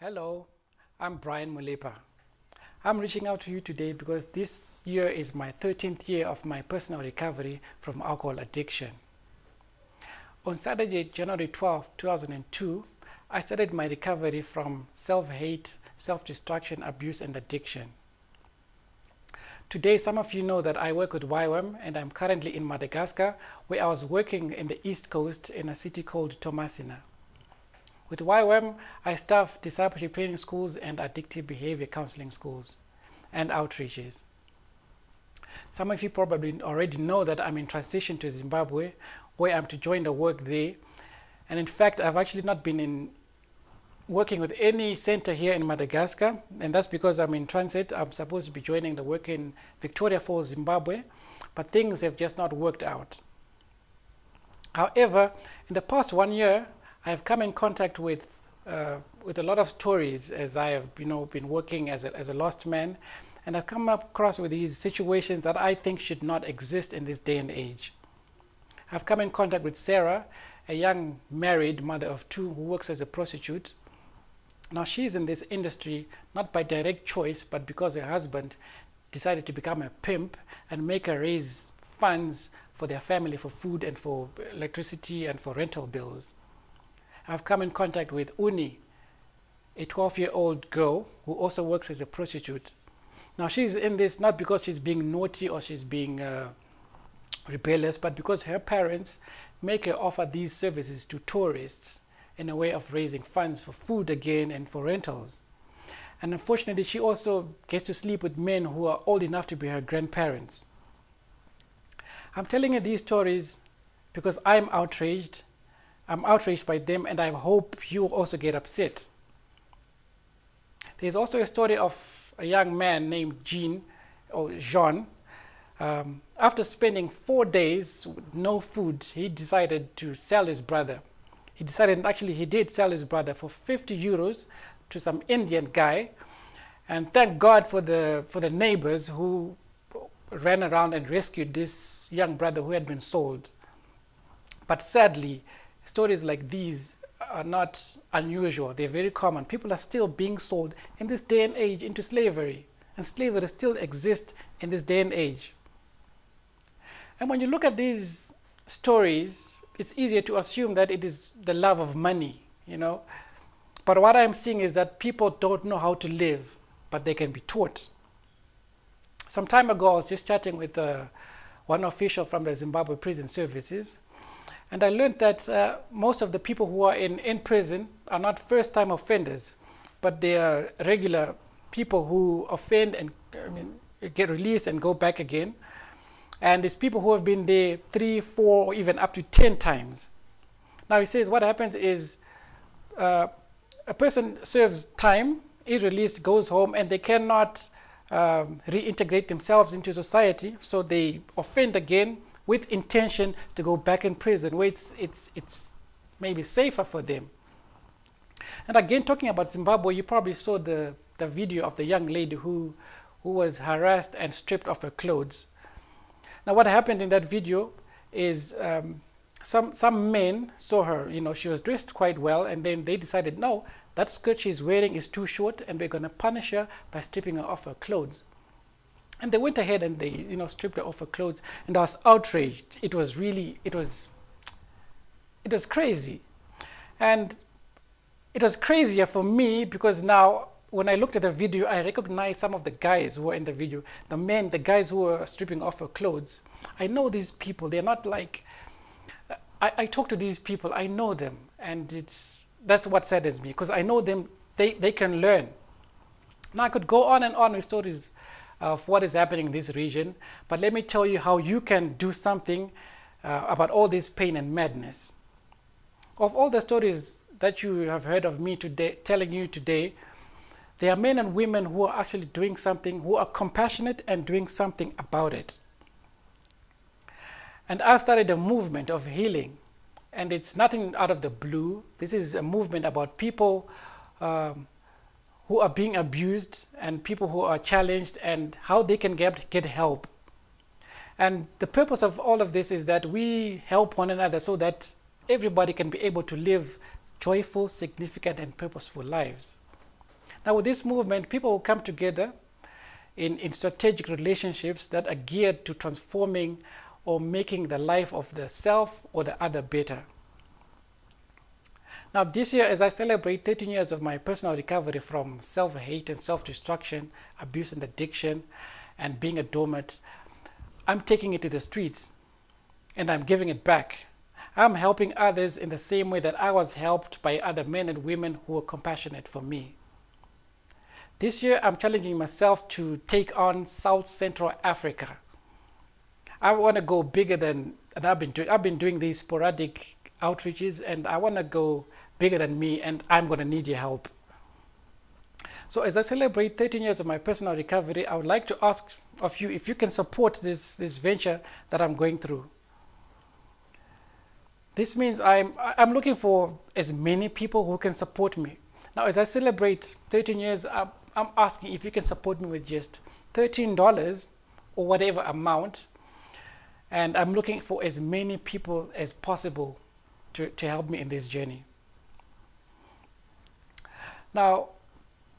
Hello, I'm Brian Mulepa. I'm reaching out to you today because this year is my 13th year of my personal recovery from alcohol addiction. On Saturday, January 12, 2002, I started my recovery from self-hate, self-destruction, abuse, and addiction. Today, some of you know that I work with YWAM and I'm currently in Madagascar, where I was working in the East Coast in a city called Tomasina. With YWAM, I staff discipleship training schools and addictive behavior counseling schools and outreaches. Some of you probably already know that I'm in transition to Zimbabwe, where I'm to join the work there. And in fact, I've actually not been working with any center here in Madagascar, and that's because I'm in transit. I'm supposed to be joining the work in Victoria Falls, Zimbabwe, but things have just not worked out. However, in the past 1 year, I have come in contact with a lot of stories as I have been working as a lost man, and I've come across with these situations that I think should not exist in this day and age. I've come in contact with Sarah, a young married mother of 2 who works as a prostitute. Now she's in this industry not by direct choice, but because her husband decided to become a pimp and make her raise funds for their family for food and for electricity and for rental bills. I've come in contact with Uni, a 12-year-old girl who also works as a prostitute. Now she's in this not because she's being naughty or she's being rebellious, but because her parents make her offer these services to tourists in a way of raising funds for food again and for rentals. And unfortunately, she also gets to sleep with men who are old enough to be her grandparents. I'm telling you these stories because I'm outraged. I'm outraged by them, and I hope you also get upset. There's also a story of a young man named Jean. After spending 4 days with no food, he decided to sell his brother. He did sell his brother for 50 euros to some Indian guy. And thank God for the neighbors who ran around and rescued this young brother who had been sold. But sadly, stories like these are not unusual. They're very common. People are still being sold in this day and age into slavery. And slavery still exists in this day and age. And when you look at these stories, it's easier to assume that it is the love of money, But what I'm seeing is that people don't know how to live, but they can be taught. Some time ago, I was just chatting with one official from the Zimbabwe Prison Services, and I learned that most of the people who are in prison are not first-time offenders, but they are regular people who offend and get released and go back again. And it's people who have been there 3, 4, or even up to 10 times. Now he says what happens is a person serves time, is released, goes home, and they cannot reintegrate themselves into society, so they offend again with intention to go back in prison, where it's maybe safer for them. And again, talking about Zimbabwe, you probably saw the video of the young lady who was harassed and stripped of her clothes. Now what happened in that video is some men saw her, she was dressed quite well, and then they decided, no, that skirt she's wearing is too short and we're going to punish her by stripping her of her clothes. And they went ahead and they stripped her of her clothes, and I was outraged. It was crazy. And it was crazier for me because now when I looked at the video, I recognized some of the guys who were in the video, the guys who were stripping off her clothes. I know these people. They're not like, I talk to these people, I know them, and that's what saddens me, because I know them, they can learn. Now I could go on and on with stories of what is happening in this region, but let me tell you how you can do something about all this pain and madness. Of all the stories that you have heard of me today, telling you today, there are men and women who are actually doing something, who are compassionate and doing something about it. And I've started a movement of healing, and it's nothing out of the blue. This is a movement about people who are being abused and people who are challenged and how they can get help. And the purpose of all of this is that we help one another so that everybody can be able to live joyful, significant, and purposeful lives. Now with this movement, people will come together in strategic relationships that are geared to transforming or making the life of the self or the other better. Now this year, as I celebrate 13 years of my personal recovery from self-hate and self-destruction, abuse and addiction, and being a doormat, I'm taking it to the streets and I'm giving it back. I'm helping others in the same way that I was helped by other men and women who were compassionate for me. This year, I'm challenging myself to take on South Central Africa. I want to go bigger than I've been doing. I've been doing these sporadic outreaches, and I want to go bigger than me, and I'm going to need your help. So as I celebrate 13 years of my personal recovery, I would like to ask of you if you can support this venture that I'm going through. This means I'm looking for as many people who can support me. Now, as I celebrate 13 years, I'm asking if you can support me with just $13 or whatever amount. And I'm looking for as many people as possible to help me in this journey. Now,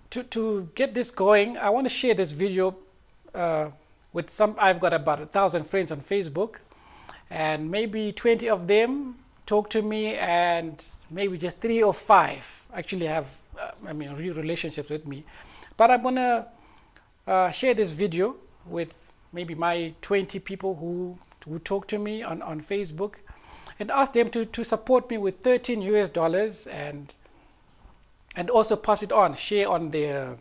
to get this going, I want to share this video with some. I've got about 1,000 friends on Facebook, and maybe 20 of them talk to me, and maybe just 3 or 5 actually have real relationships with me. But I'm gonna share this video with maybe my 20 people who talk to me on Facebook, and ask them to support me with $13 US, and also pass it on, share on their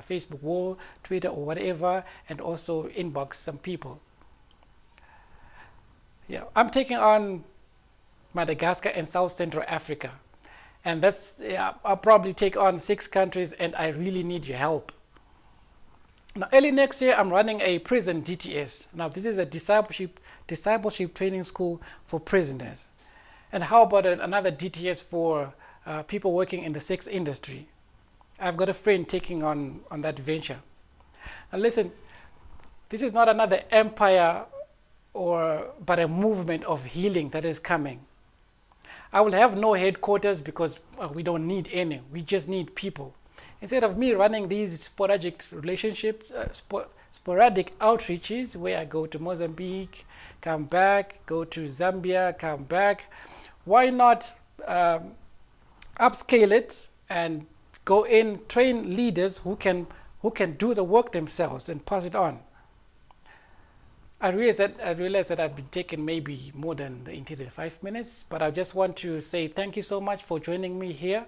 Facebook wall, Twitter or whatever, and also inbox some people. Yeah, I'm taking on Madagascar and South Central Africa, and that's, I'll probably take on 6 countries, and I really need your help. Now, early next year, I'm running a prison DTS. Now, this is a discipleship training school for prisoners. And how about another DTS for people working in the sex industry? I've got a friend taking on that venture. Now listen, this is not another empire but a movement of healing that is coming. I will have no headquarters because we don't need any. We just need people. Instead of me running these sporadic relationships, sporadic outreaches where I go to Mozambique, come back, go to Zambia, come back, why not upscale it and go in, train leaders who can do the work themselves and pass it on? I realize that I've been taking maybe more than the intended 5 minutes, but I just want to say thank you so much for joining me here,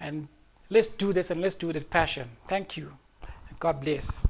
and let's do this, and let's do it with passion. Thank you. God bless.